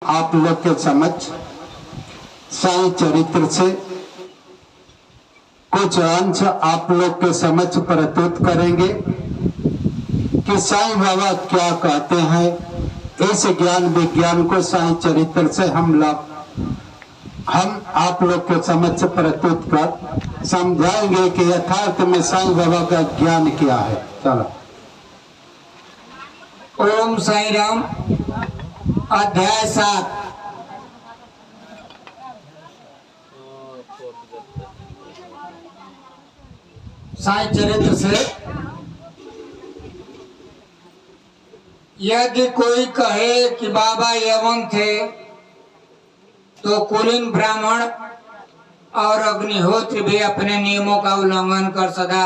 आप लोग के समक्ष साईं चरित्र से कुछ अंश आप लोग के समक्ष प्रस्तुत करेंगे कि साईं बाबा क्या कहते हैं। इस ज्ञान विज्ञान को साईं चरित्र से हम आप लोग के समक्ष प्रस्तुत कर समझाएंगे कि यथार्थ में साईं बाबा का ज्ञान क्या है। चलो। ओम साई राम। अध्याय 7। साईं चरित्र से यदि कोई कहे कि बाबा यवन थे तो कुलीन ब्राह्मण और अग्निहोत्र भी अपने नियमों का उल्लंघन कर सदा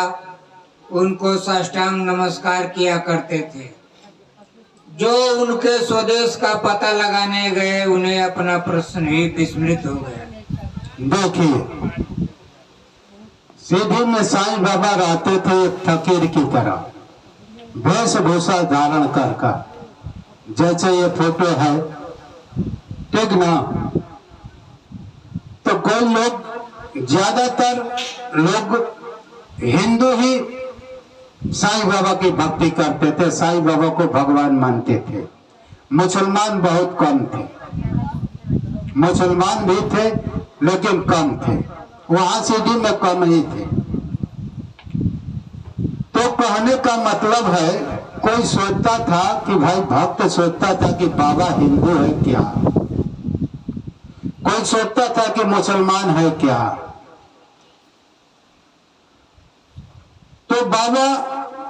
उनको साष्टांग नमस्कार किया करते थे। जो उनके स्वदेश का पता लगाने गए उन्हें अपना प्रश्न ही विस्मृत हो गया। देखिए, सीधी में साईं बाबा रहते थे एक फकीर की तरह, वेशभूषा धारण कर जैसे ये फोटो है, ठीक ना। तो कोई लोग, ज्यादातर लोग हिंदू ही साईं बाबा की भक्ति करते थे, साईं बाबा को भगवान मानते थे। मुसलमान बहुत कम थे, मुसलमान भी थे लेकिन कम थे, वहां सीधी में कम ही थे। तो कहने का मतलब है, कोई सोचता था कि भाई भक्त सोचता था कि बाबा हिंदू है क्या, कोई सोचता था कि मुसलमान है क्या। तो बाबा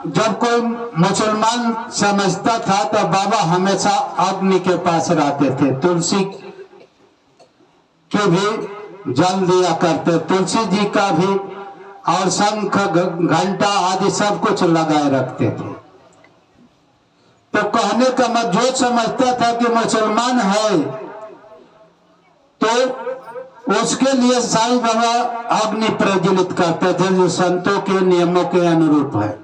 जब कोई मुसलमान समझता था तो बाबा हमेशा अग्नि के पास रहते थे, तुलसी के भी जल दिया करते, तुलसी जी का भी, और शंख घंटा आदि सब कुछ लगाए रखते थे। तो कहने का मतलब, जो समझता था कि मुसलमान है तो उसके लिए साईं बाबा अग्नि प्रज्वलित करते थे, जो संतों के नियमों के अनुरूप है।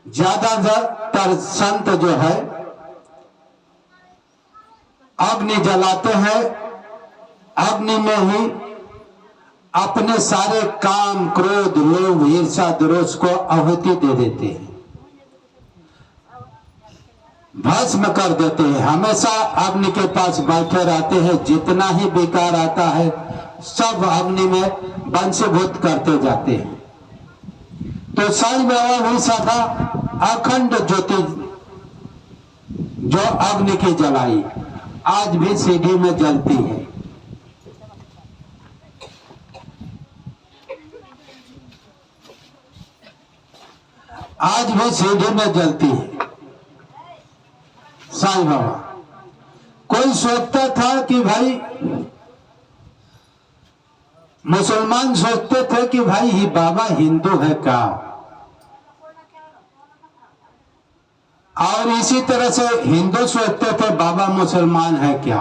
ज्यादातर संत जो है अग्नि जलाते हैं, अग्नि में ही अपने सारे काम, क्रोध, लोभ, ईर्ष्या, द्वेष को आहुति दे देते हैं, भस्म कर देते हैं। हमेशा अग्नि के पास बैठे रहते हैं, जितना ही विकार आता है सब अग्नि में वंशीभूत करते जाते हैं। तो साईं बाबा भी सदा अखंड ज्योति जो अग्नि की जलाई आज भी सीढ़ी में जलती है। आज भी सीढ़ी में जलती है साईं बाबा। कोई सोचता था कि भाई, मुसलमान सोचते थे कि भाई ही बाबा हिंदू है क्या, और इसी तरह से हिंदू सोचते थे बाबा मुसलमान है क्या।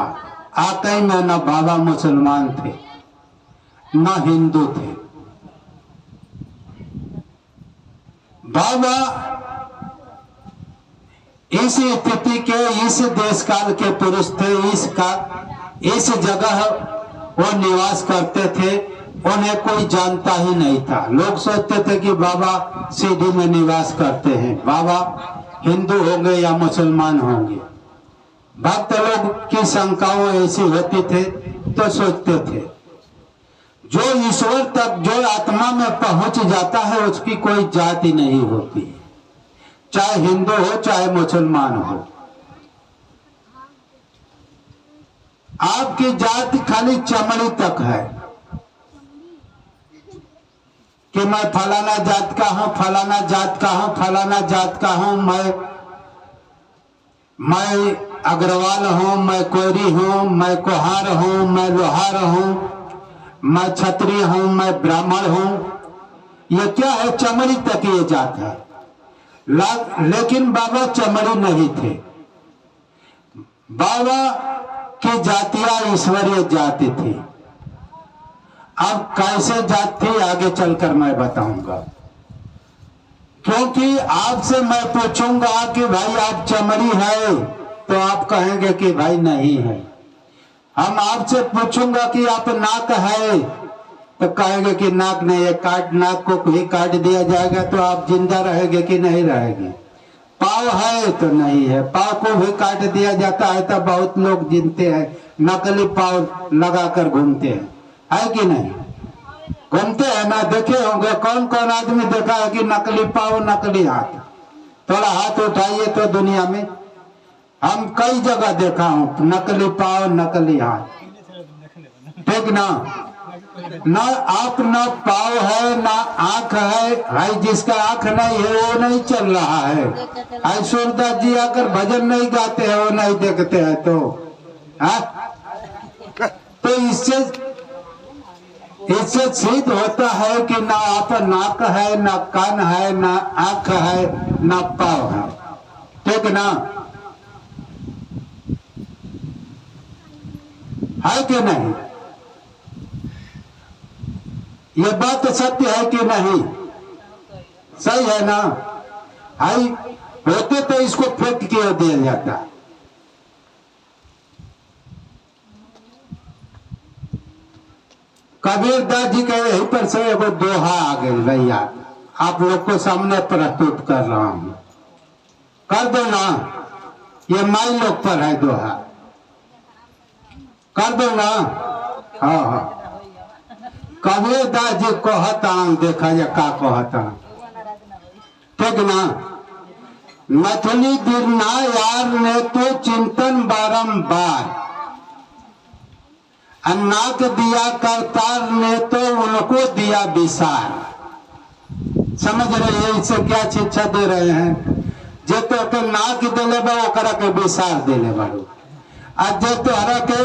आकई में न बाबा मुसलमान थे न हिंदू थे। बाबा इस स्थिति के, इस देश काल के पुरुष थे, इस जगह वो निवास करते थे, उन्हें कोई जानता ही नहीं था। लोग सोचते थे कि बाबा सीधी में निवास करते हैं, बाबा हिंदू होंगे या मुसलमान होंगे। भक्त लोग की शंकाओं ऐसी होती थे तो सोचते थे, जो ईश्वर तक, जो आत्मा में पहुंच जाता है उसकी कोई जाति नहीं होती, चाहे हिंदू हो चाहे मुसलमान हो। आपकी जाति खाली चमड़ी तक है कि मैं फलाना जात का हूं, फलाना जात का हूं, फलाना जात का हूं, मैं अग्रवाल हूं, मैं कोयरी हूं, मैं कुहार हूं, मैं लोहार हूं, मैं क्षत्रिय हूं, मैं ब्राह्मण हूं। ये क्या है? चमड़ी तक ये जात है। लेकिन बाबा चमड़ी नहीं थे। बाबा की जातियां ईश्वरीय जाति थी। अब कैसे जात थी आगे चलकर मैं बताऊंगा, क्योंकि आपसे मैं पूछूंगा कि भाई आप चमड़ी है तो आप कहेंगे कि भाई नहीं है। हम आपसे पूछूंगा कि आप नाक है, तो कहेंगे कि नाक नहीं है, काट नाक को भी काट दिया जाएगा तो आप जिंदा रहेंगे कि नहीं रहेंगे। पाँव है तो नहीं है, पाँव को भी काट दिया जाता है तो बहुत लोग जिनते हैं, नकली पाँव लगाकर घूमते हैं, है कि नहीं? घूमते हैं ना, देखे होंगे कौन कौन आदमी देखा है कि नकली पाँव नकली हाथ? थोड़ा हाथ उठाइए तो दुनिया में हम कई जगह देखा हूं नकली पाँव नकली हाथ, ठीक ना? ना आंख ना पाँव है ना आंख है, भाई जिसका आंख नहीं है वो नहीं चल रहा है। आई सूरदास जी आकर भजन नहीं गाते हैं, वो नहीं देखते हैं तो तो इससे सिद्ध होता है कि ना आप नाक है ना कान है ना आंख है ना पाँव है, ठीक ना? है कि नहीं? ये बात सत्य है कि नहीं? सही है ना? है होते तो इसको फेंक के दिया जाता। कबीर दास जी के यहीं पर से एगो दोहा आ गए भैया, आप लोग को सामने प्रस्तुत कर रहा हूं, कर दो ना। ये माई लोग पर है दोहा, कर दो ना। हाँ हाँ, कबीर दास जी कहता, देखा जा का कहता, ठीक ना? मथुली गिरना यार ने तो चिंतन बारंबार, नाक दिया करतार ने तो उनको दिया विसार। समझ रहे हैं इससे क्या शिक्षा दे रहे हैं? जे तो के नाक दिले बा ओकरा के विसार दिले बाड़ू, आज जे तोहरा के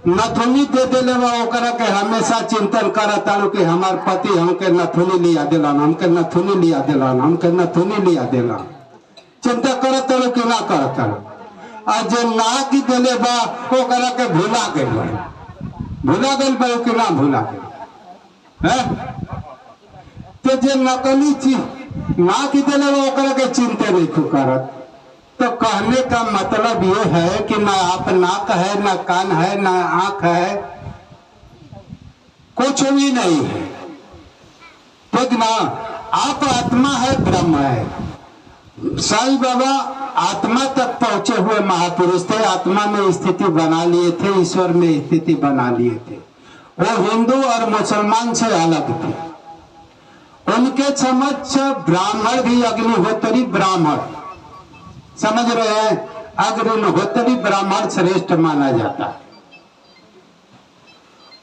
नथुनी दे दिले बा ओकरा के हमेशा चिंतन करत आलू कि हमार पति हमके नथुनी लिया दिलान, हमके नथुनी लिया दिलान, हमके नथुनी लिया दिलान, चिंता करत आलू कि ना करत आलू। आज जे नाक दिले बा ओकरा के भुला गइल, भुला गइल बा कि ना भुला गइल है? तो जे नकली चीज ना की दिले बा ओकरा के चिंता नहीं करत। तो कहने का मतलब ये है कि ना आप नाक है ना कान है ना आंख है, कुछ भी नहीं है, ठीक ना? आप आत्मा है, ब्रह्म है। साईं बाबा आत्मा तक पहुंचे हुए महापुरुष थे, आत्मा में स्थिति बना लिए थे, ईश्वर में स्थिति बना लिए थे। वो हिंदू और मुसलमान से अलग थे। उनके समक्ष ब्राह्मण भी अग्निहोत्री ब्राह्मण, समझ रहे हैं? अग्निहोत्री ब्राह्मण श्रेष्ठ माना जाता है।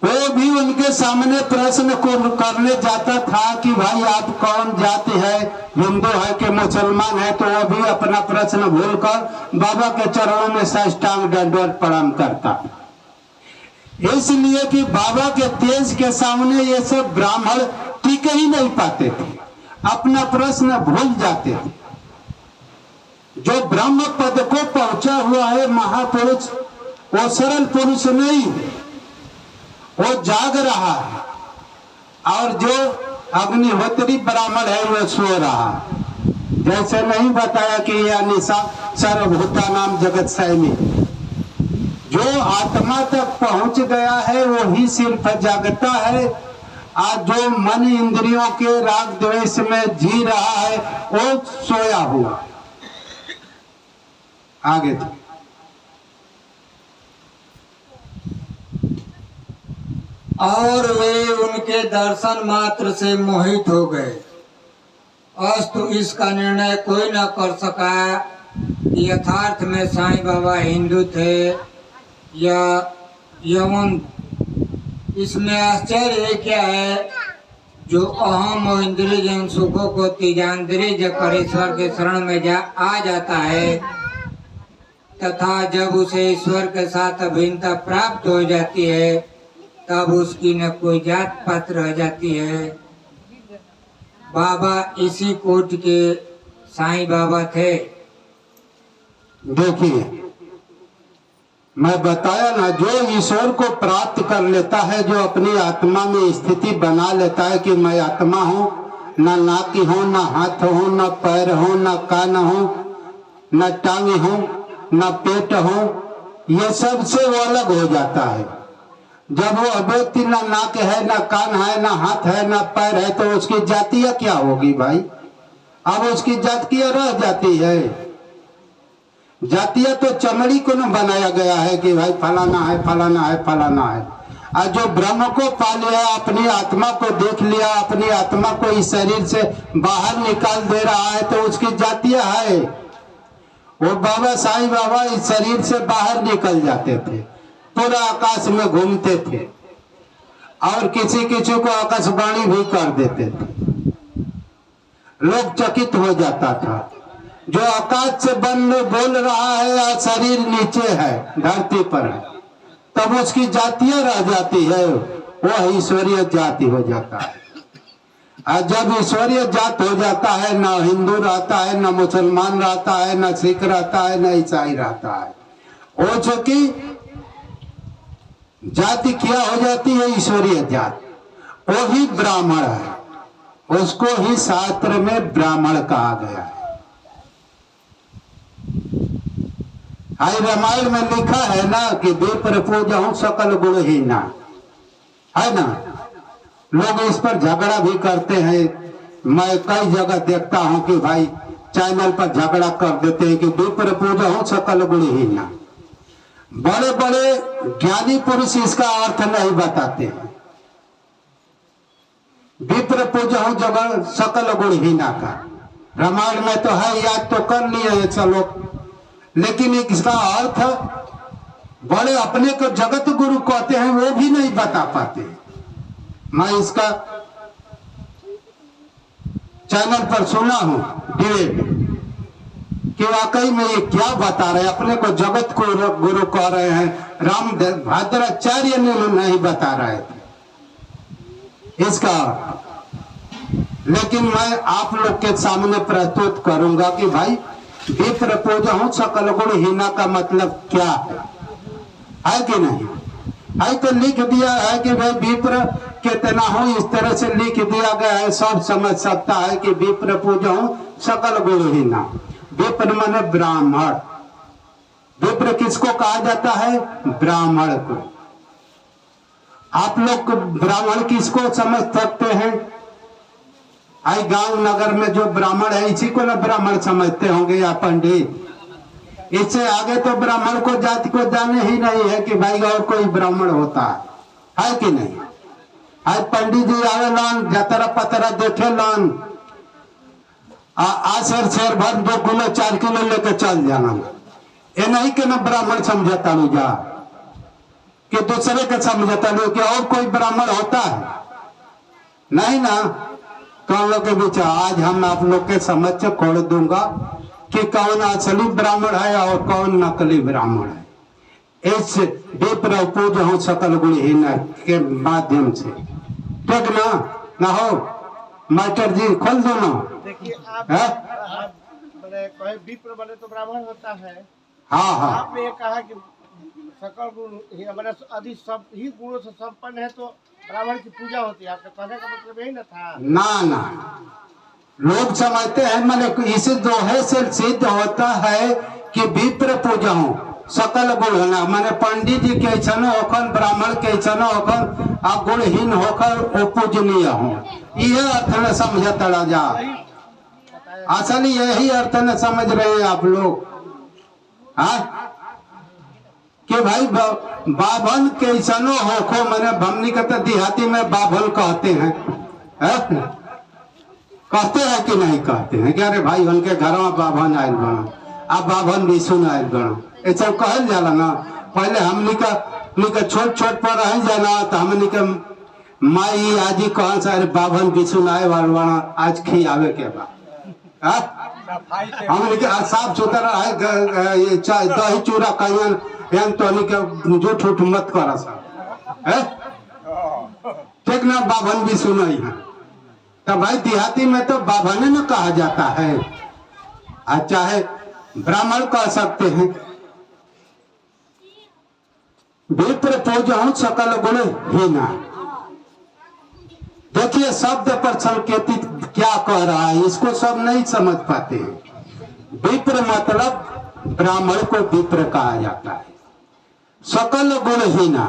वो भी उनके सामने प्रश्न करने जाता था कि भाई आप कौन जाति है, हिंदू है कि मुसलमान है? तो वो भी अपना प्रश्न भूलकर बाबा के चरणों में साष्टांग दंडवत प्रणाम करता, इसलिए कि बाबा के तेज के सामने ये सब ब्राह्मण टिक ही नहीं पाते थे, अपना प्रश्न भूल जाते थे। जो ब्रह्म पद को पहुंचा हुआ है महापुरुष, वो सरल पुरुष नहीं, वो जाग रहा है, और जो अग्निहोत्री ब्राह्मण है वो सो रहा है। जैसे नहीं बताया कि यह निशा सर्वभूता नाम जगत सैमी, जो आत्मा तक पहुंच गया है वही सिर्फ जागता है, आज जो मन इंद्रियों के राग द्वेष में जी रहा है वो सोया हुआ। आगे तो और वे उनके दर्शन मात्र से मोहित हो गए। अस्तु इसका निर्णय कोई न कर सका कि यथार्थ में साईं बाबा हिंदू थे या यवन। इसमें आश्चर्य क्या है, जो अहम और इंद्रिय जन सुखों को तीजांद्रिय जब ईश्वर के शरण में आ जाता है, तथा जब उसे ईश्वर के साथ अभिन्नता प्राप्त हो जाती है, तब उसकी न कोई जात पात रह जाती है। बाबा इसी कोट के साईं बाबा थे। देखिए मैं बताया ना, जो ईश्वर को प्राप्त कर लेता है, जो अपनी आत्मा में स्थिति बना लेता है कि मैं आत्मा हूँ, ना नाक हूँ, ना हाथ हूँ, ना पैर हूँ, ना कान हूँ, ना टांग हूँ, न पेट हो, ये सबसे वो अलग हो जाता है। जब वो व्यक्ति ना नाक है, ना कान है, ना हाथ है, ना पैर है, तो उसकी जातियां क्या होगी भाई? अब उसकी जातियां रह जाती है। जातियां तो चमड़ी को न बनाया गया है कि भाई फलाना है, फलाना है, फलाना है। और जो ब्रह्म को पा लिया, अपनी आत्मा को देख लिया, अपनी आत्मा को इस शरीर से बाहर निकाल दे रहा है, तो उसकी जातियां है। वो बाबा साईं बाबा इस शरीर से बाहर निकल जाते थे, पूरा आकाश में घूमते थे और किसी किसी को आकाशवाणी भी कर देते थे। लोग चकित हो जाता था, जो आकाश से बोल रहा है और शरीर नीचे है, धरती पर है, तब उसकी जातियां रह जाती है, वह ईश्वरीय जाति हो जाता है। और जब ईश्वरीय जात हो जाता है, ना हिंदू रहता है, ना मुसलमान रहता है, ना सिख रहता है, ना ईसाई रहता है। वो चूंकि जाति क्या हो जाती है? ईश्वरीय जात। वो ही ब्राह्मण है, उसको ही शास्त्र में ब्राह्मण कहा गया है। आई रामायण में लिखा है ना कि विप्र पूजहु सकल गुणहीना, है ना। लोग इस पर झगड़ा भी करते हैं। मैं कई जगह देखता हूं कि भाई चैनल पर झगड़ा कर देते हैं कि विप्र पूजहु सकल गुणहीना। बड़े बड़े ज्ञानी पुरुष इसका अर्थ नहीं बताते हैं। विप्र पूजहु जगह सकल गुणहीना का रामायण में तो है, याद तो कर लिए हैं चलो, लेकिन इसका अर्थ बड़े अपने को जगत गुरु कहते हैं, वो भी नहीं बता पाते। मैं इसका चैनल पर सुना हूं डिबेट कि वाकई में ये क्या बता रहे हैं, अपने को जगत को गुरु कह रहे हैं। राम भद्राचार्य ने नहीं बता रहे थे इसका। लेकिन मैं आप लोग के सामने प्रस्तुत करूंगा कि भाई विप्र पूजहु सकल गुणहीना का मतलब क्या है कि नहीं है? तो लिख दिया है कि भाई विप्र कितना हो, इस तरह से लिख दिया गया है, सब समझ सकता है कि विप्र पूजहु सकल गुणहीना। विप्र माने ब्राह्मण। विप्र किसको कहा जाता है? ब्राह्मण को। आप लोग ब्राह्मण किसको समझ सकते हैं? आई गांव नगर में जो ब्राह्मण है, इसी को ना ब्राह्मण समझते होंगे या पंडित। इससे आगे तो ब्राह्मण को जाति को जाने ही नहीं है कि भाई और कोई ब्राह्मण होता है कि नहीं। आज पंडित जी आवे लान, जतरा पतरा देखे लान, आसर शेर भर 2 किलो 4 किलो लेके चल जाना। ये नहीं कि ना ब्राह्मण समझता लू जा कि दूसरे के समझता लू कि और कोई ब्राह्मण होता है, नहीं ना। तो हम लोग के बीच आज हम आप लोग के समझ से खोल दूंगा कि कौन असली ब्राह्मण है और कौन नकली ब्राह्मण है, इस विप्र पूजहु सकल गुणहीना के माध्यम से। ठीक ना हो मास्टर जी, खोल दो ना। देखिए आप कहे विप्र बने तो ब्राह्मण होता है। हाँ हाँ, आपने ये कहा कि सकल गुण हमारे अधिक सब ही गुणों से संपन्न है तो ब्राह्मण की पूजा होती है। आपका कहने का मतलब यही ना था? ना लोग समझते हैं, मैंने इस दोहे से सिद्ध होता है कि विप्र पूजहु सकल गुण होना, मैंने पंडित जी कैसन होकर, ब्राह्मण कैसन होकर, आप गुणहीन होकर वो पूजनीय हो, यह अर्थ न समझ तड़ा जा। असल यही अर्थ न समझ रहे हैं आप लोग। हाँ कि भाई बाभन कैसनो होखो, मैंने भमनी का तो देहाती में बाभन कहते हैं, कहते हैं कि नहीं कहते हैं कि अरे भाई उनके घर में बाभन आयल बना, अब बाभन भी सुन आयल बना, ऐसा कहल जाला ना। पहले हमनी का छोट छोट पर रह जाना तो हमनी के माई आजी कहाँ से अरे बाभन भी सुनाए वाला आज खियावे के बाद हमनी के साफ सुथरा है, ये दही चूड़ा कहियन तो झूठ उठ मत करा सा, ठीक ना। बाभन भी सुनाई है तो भाई देहाती में तो बाभन न कहा जाता है, चाहे ब्राह्मण कह सकते हैं। विप्र पूजहु सकल गुणहीना, देखिए शब्द पर संकेतित क्या कह रहा है, इसको सब नहीं समझ पाते हैं। विप्र मतलब ब्राह्मण को विप्र कहा जाता है। सकल गुणहीना,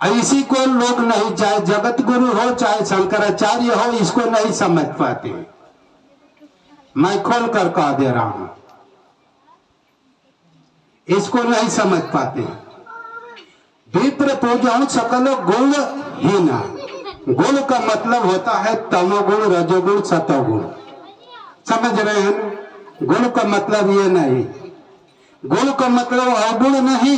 इसी को लोग नहीं, चाहे जगत गुरु हो चाहे शंकराचार्य हो, इसको नहीं समझ पाते। मैं खोल कर कह दे रहा हूं, इसको नहीं समझ पाते। विप्र पूजन सकल गुण हीना, गुण का मतलब होता है तमोगुण, रजोगुण, सतोगुण। समझ रहे हैं? गुण का मतलब ये नहीं, गुण का मतलब अवगुण नहीं,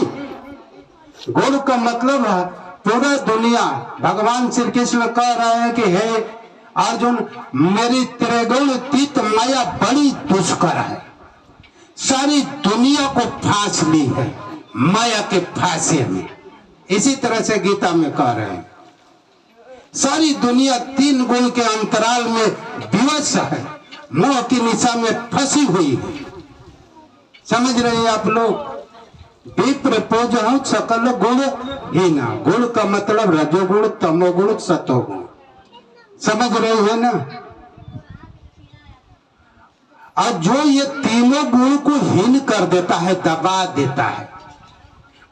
गुण का मतलब है पूरा दुनिया। भगवान श्री कृष्ण कह रहे हैं कि हे अर्जुन, मेरी त्रिगुणातीत माया बड़ी दुष्कर है, सारी दुनिया को फांस ली है माया के फांसे में। इसी तरह से गीता में कह रहे हैं सारी दुनिया 3 गुण के अंतराल में विवश है, मोह की निशा में फंसी हुई है। समझ रहे हैं आप लोग? विप्र पूजन सकल गुण हीना, गुण का मतलब रजोगुण, तमोगुण, सतोगुण। समझ रहे हैं ना? और जो ये तीनों गुण को हीन कर देता है, दबा देता है,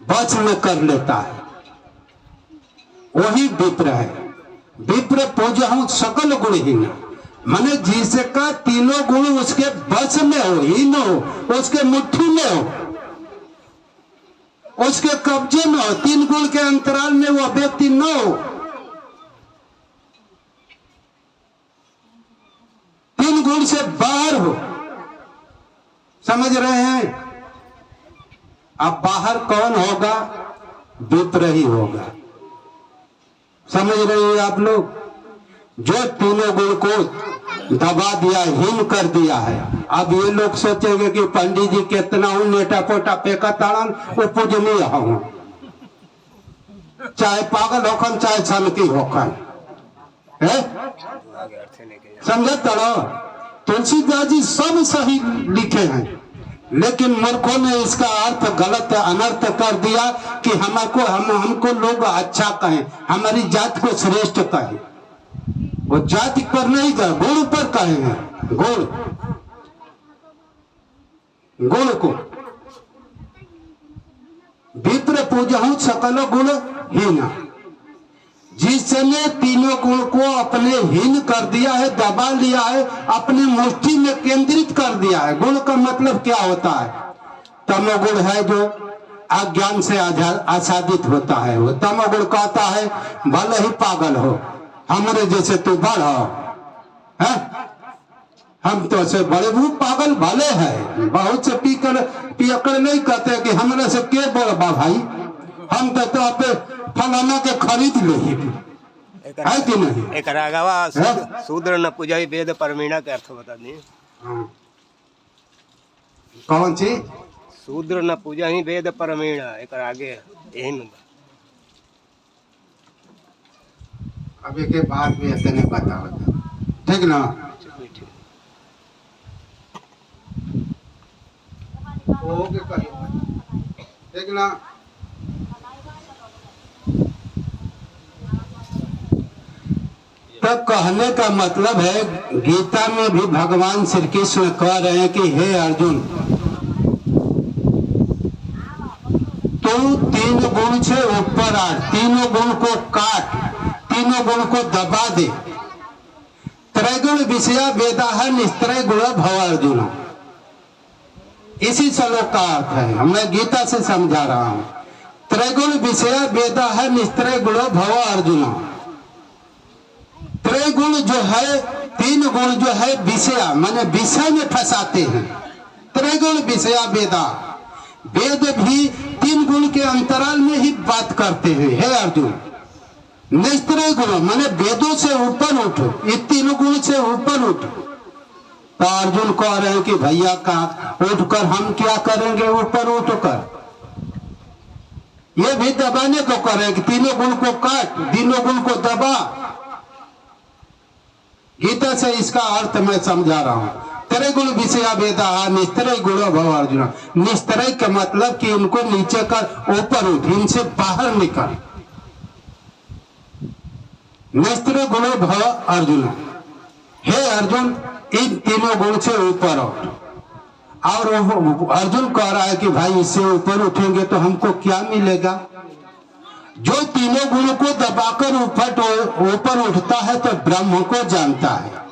बस में कर लेता है, वही विप्र है। विप्र पूजन सकल गुण हीना, माने जिसका तीनों गुण उसके बस में हो, हीन हो, उसके मुट्ठी में हो, उसके कब्जे में हो, 3 गुण के अंतराल में वो व्यक्ति न हो, 3 गुण से बाहर हो। समझ रहे हैं? अब बाहर कौन होगा? विप्र ही होगा। समझ रहे हैं आप लोग? जो तीनों गुण को दबा दिया, हीन कर दिया है। अब ये लोग सोचेंगे कि पंडित जी कितना हूं नेटा पोटा पेका ताड़न, वो पूजनीय हूं, चाहे पागल होखन चाहे छलकी होखन, है समझ तड़ो? तुलसीदास जी सब सही लिखे हैं, लेकिन मूर्खों ने इसका अर्थ गलत अनर्थ कर दिया कि हमको लोग अच्छा कहें, हमारी जात को श्रेष्ठ कहें। वो जाति पर नहीं कहे, गुण पर कहे हैं, गुण को। विप्र पूजन सकल गुण हीना, जिसने तीनों गुण को अपने हीन कर दिया है, दबा लिया है, अपने मुट्ठी में केंद्रित कर दिया है। गुण का मतलब क्या होता है? तमोगुण है जो अज्ञान से आच्छादित होता है, वो तमोगुण कहता है भले ही पागल हो, हमारे जैसे तू बड़ हो, है? हम तो से बड़े वो पागल भले है, बहुत से पियकड़ नहीं कहते कि हमारे से के बोल बा भाई, हम तो पे फलाना के खरीद ले है कि नहीं? एक रागवा शूद्र न पूजाई वेद परमीणा के अर्थ बता दी। कौन सी? शूद्र न पूजा ही वेद परमीणा, एक आगे यही नंबर। अभी के बाद भी ऐसे नहीं पता होता, ठीक ना? ठीक ना? तब कहने का मतलब है, गीता में भी भगवान श्री कृष्ण कह रहे हैं कि हे अर्जुन, तू 3 गुण से ऊपर आ, तीनों गुण को काट, तीनों गुण को दबा दे। त्रैगुण विषया वेदाह निस्त्रय गुण भव अर्जुन, इसी श्लोक का अर्थ है, मैं गीता से समझा रहा हूं। त्रैगुण विषया वेदाह निस्त्रय गुण भव अर्जुन। त्रैगुण जो है, 3 गुण जो है विषया, माने विषय में फंसाते हैं। त्रैगुण विषया वेदा, वेद भी 3 गुण के अंतराल में ही बात करते हैं। हे अर्जुन, निस्त्रय गुण माने वेदों से ऊपर उठो, ये 3 गुण से ऊपर उठो। तो अर्जुन कह रहे हैं कि भैया का उठकर हम क्या करेंगे? ऊपर उठकर ये भी दबाने को कह रहे हैं कि 3 गुण को काट, 3 गुण को दबा। गीता से इसका अर्थ मैं समझा रहा हूं। त्रैगुण विषया वेदा निस्त्रय गुण भव अर्जुन। निस्त्रय का मतलब कि इनको नीचे कर ऊपर उठ, इनसे बाहर निकल। निस्त्रय गुण भव अर्जुन, हे अर्जुन इन 3 गुण से ऊपर उठ। और अर्जुन कह रहा है कि भाई इससे ऊपर उठेंगे तो हमको क्या मिलेगा। जो तीनों गुणों को दबाकर ऊपर उठता है तो ब्रह्म को जानता है।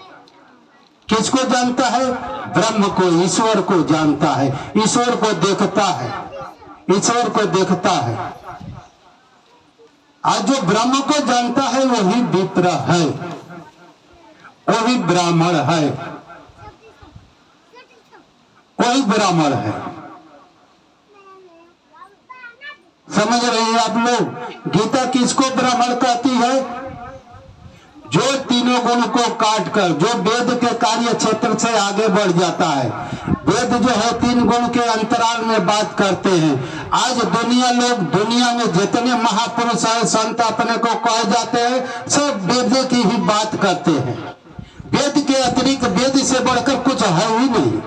किसको जानता है? ब्रह्म को, ईश्वर को जानता है, ईश्वर को देखता है, ईश्वर को देखता है। आज जो ब्रह्म को जानता है वही विप्र है, वही ब्राह्मण है, वही ब्राह्मण है। समझ रहे हैं आप लोग? गीता किसको ब्राह्मण कहती है? जो तीनों गुण को काट कर, जो वेद के कार्य क्षेत्र से आगे बढ़ जाता है। वेद जो है तीन गुण के अंतराल में बात करते हैं। आज दुनिया में जितने महापुरुष है, संत अपने को कहे जाते हैं, सब वेद की ही बात करते हैं। वेद के अतिरिक्त, वेद से बढ़कर कुछ है ही नहीं।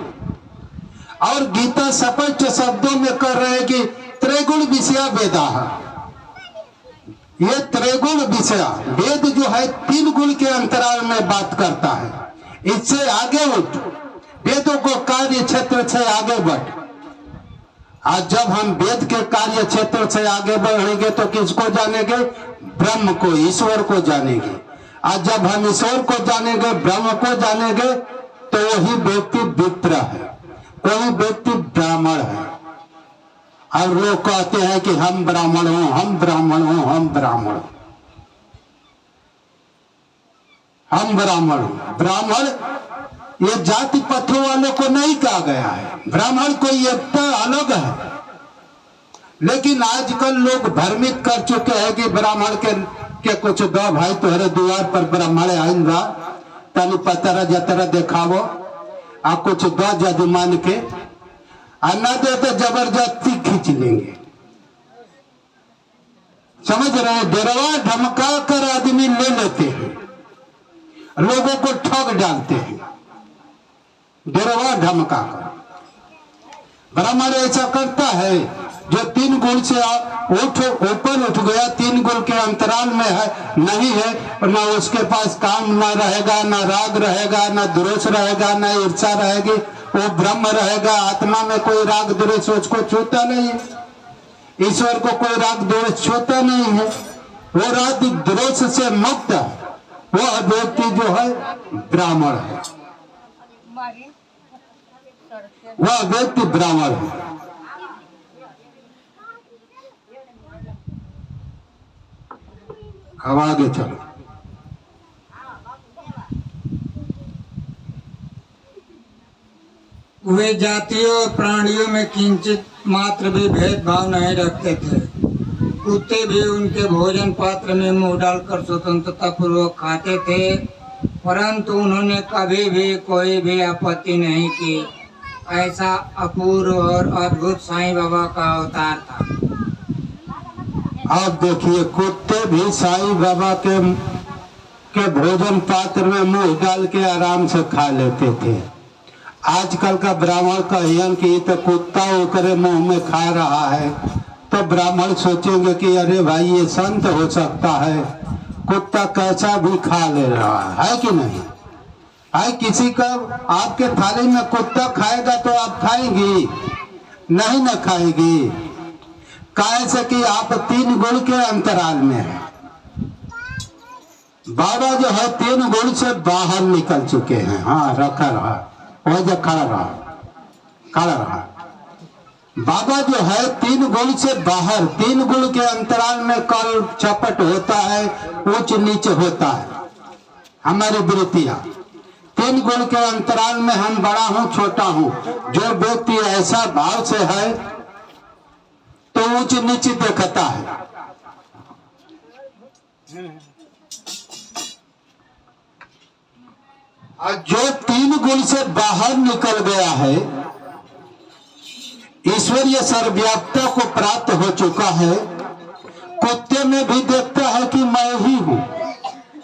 और गीता स्पष्ट शब्दों में कर रहे हैं कि त्रैगुण विषया वेदा। ये त्रैगुण विषय वेद जो है तीन गुण के अंतराल में बात करता है। इससे आगे उठ, वेदों को कार्य क्षेत्र से आगे बढ़। आज जब हम वेद के कार्य क्षेत्र से आगे बढ़ेंगे तो किसको जानेंगे? ब्रह्म को, ईश्वर को जानेंगे। आज जब हम ईश्वर को जानेंगे, ब्रह्म को जानेंगे, तो वही व्यक्ति विप्र है, वही व्यक्ति ब्राह्मण है। और लोग कहते हैं कि हम ब्राह्मण हूं, हम ब्राह्मण हूं, हम ब्राह्मण, हम ब्राह्मण। ब्राह्मण ये जाति पथों वालों को नहीं कहा गया है। ब्राह्मण कोई एकता अलग है। लेकिन आजकल लोग भ्रमित कर चुके हैं कि ब्राह्मण के कुछ दो भाई तुम्हारे द्वार पर ब्राह्मण आइन बा, तनी पतरा जतरा देखावो, आ कुछ दो जजमान के, न दे तो जबरदस्ती खींच लेंगे। समझ रहे हैं? डरवा धमका कर आदमी ले लेते हैं, लोगों को ठग डालते हैं, डरवा धमका कर। ब्राह्मण ऐसा करता है जो तीन गुण से ऊपर उठ गया, तीन गुण के अंतराल में है, नहीं है, ना उसके पास काम ना रहेगा, ना राग रहेगा, ना द्वेष रहेगा, ना ईर्षा रहेगी, वो ब्रह्म रहेगा। आत्मा में कोई राग द्वेष उसको छूता नहीं है, ईश्वर को कोई राग द्वेष छूता नहीं है। वो राग द्वेष से मुक्त वह व्यक्ति जो है ब्राह्मण है, वह व्यक्ति ब्राह्मण है। अब आगे चलो। वे जातियों और प्राणियों में किंचित मात्र भी भेदभाव नहीं रखते थे। कुत्ते भी उनके भोजन पात्र में मुंह डालकर स्वतंत्रता पूर्वक खाते थे, परंतु उन्होंने कभी भी कोई भी आपत्ति नहीं की। ऐसा अपूर्व और अद्भुत साईं बाबा का अवतार था। आप देखिए, कुत्ते भी साईं बाबा के भोजन पात्र में मुंह डाल के आराम से खा लेते थे। आजकल का ब्राह्मण कहियन कि तो कुत्ता ओकरे मुंह में खा रहा है, तो ब्राह्मण सोचेंगे कि अरे भाई ये संत हो सकता है, कुत्ता कैसा भी खा ले रहा है कि नहीं? है किसी का आपके थाली में कुत्ता खाएगा तो आप खाएंगी? नहीं ना खाएगी। कैसे कि आप तीन गुण के अंतराल में है। बाबा जो है तीन गुण से बाहर निकल चुके हैं। हाँ, रखा रहा वही जो खड़ा रहा। बाबा जो है तीन गुण से बाहर, तीन गुण के अंतराल में कल चपट होता है, ऊंच नीच होता है हमारी वृत्तियां। तीन गुण के अंतराल में हम बड़ा हूं, छोटा हूं। जो व्यक्ति ऐसा भाव से है तो ऊंच नीच देखता है। और जो तीन गुण से बाहर निकल गया है, ईश्वरीय सर्वव्यापता को प्राप्त हो चुका है, कुत्ते में भी देखता है कि मैं ही हूं।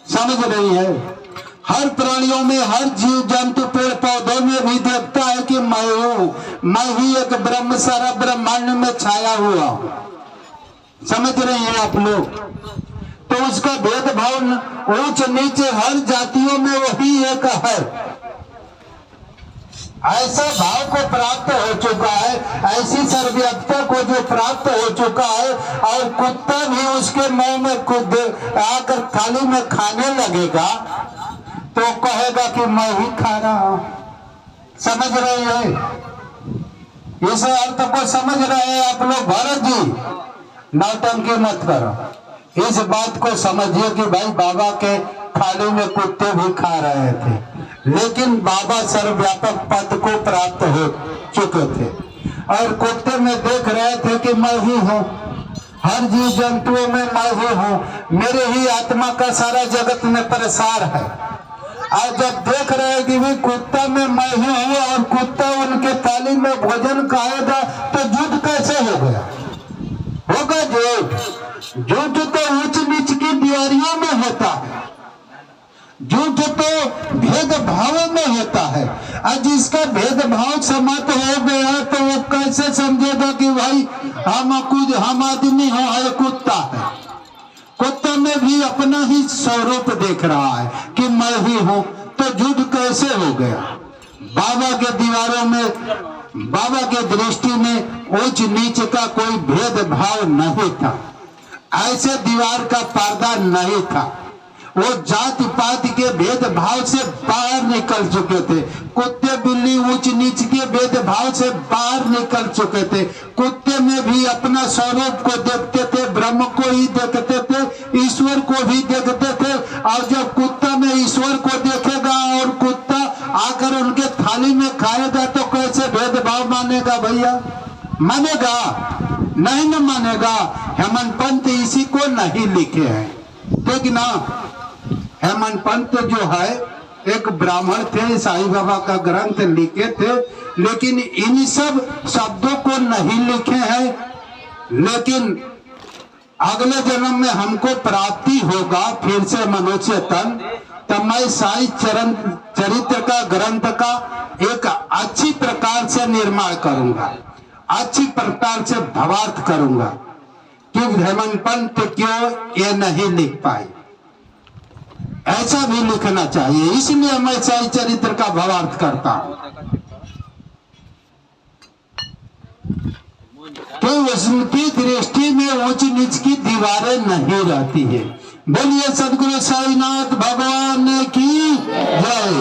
समझ रही है? हर प्राणियों में, हर जीव जंतु पेड़ पौधों में भी देखता है कि मैं हूं, मैं ही एक ब्रह्म सारा ब्रह्मांड में छाया हुआ हूं। समझ रही हैं आप लोग? तो उसका भेदभाव ऊंच नीचे हर जातियों में वही एक है। ऐसा भाव को प्राप्त हो चुका है, ऐसी सर्वव्यापकता को जो प्राप्त हो चुका है, और कुत्ता भी उसके मुंह में खुद आकर थाली में खाने लगेगा तो कहेगा कि मैं ही खा रहा हूं। समझ रहे हैं? इस अर्थ को समझ रहे हैं आप लोग? भरत जी, नौटंकी मत करो, इस बात को समझिए कि भाई बाबा के थाली में कुत्ते भी खा रहे थे, लेकिन बाबा सर्वव्यापक पद को प्राप्त हो चुके थे, और कुत्ते में देख रहे थे कि मैं ही हूँ, हर जीव जंतुओं में मैं ही हूँ, मेरे ही आत्मा का सारा जगत में प्रसार है। और जब देख रहे हैं कि भी कुत्ता में मैं ही हूँ और कुत्ता उनके थाली में भोजन खाएगा, तो झूठ कैसे हो गया? होगा झूठ। झूठ तो ऊंच नीच की दीवारियों में होता है, झूठ तो भेदभाव में होता है, और जिसका भेदभाव समाप्त हो गया तो वो कैसे समझेगा कि भाई हम आदमी हैं, है कुत्ता है। कुत्ता में भी अपना ही स्वरूप देख रहा है कि मैं ही हूं, तो झूठ कैसे हो गया? बाबा के दीवारों में, बाबा के दृष्टि में ऊंच नीच का कोई भेदभाव नहीं था, ऐसे दीवार का पर्दा नहीं था। वो जाति पात के भेदभाव से बाहर निकल चुके थे, कुत्ते बिल्ली ऊंच नीच के भेदभाव से बाहर निकल चुके थे। कुत्ते में भी अपना स्वरूप को देखते थे, ब्रह्म को ही देखते थे, ईश्वर को भी देखते थे। और जब कुत्ता में ईश्वर को देखेगा और कुत्ता आकर उनके थाली में खाएगा तो कैसे भेदभाव मानेगा भैया? मानेगा? नहीं न मानेगा। हेमंत पंत इसी को नहीं लिखे हैं, ठीक ना? हेमंत पंत जो है एक ब्राह्मण थे, साईं बाबा का ग्रंथ लिखे थे, लेकिन इन सब शब्दों को नहीं लिखे हैं। लेकिन अगले जन्म में हमको प्राप्ति होगा फिर से मनुष्य तन, तब मैं साईं चरित्र का ग्रंथ का एक अच्छी प्रकार से निर्माण करूंगा, अच्छी प्रकार से भावार्थ करूंगा कि हेमंत पंत क्यों ये नहीं लिख पाए। ऐसा भी लिखना चाहिए, इसलिए मैं साईं चरित्र का भावार्थ करता हूं कि उसकी दृष्टि में ऊंच नीच की दीवारें नहीं रहती है। बोलिए सदगुरु साईनाथ भगवान की जय।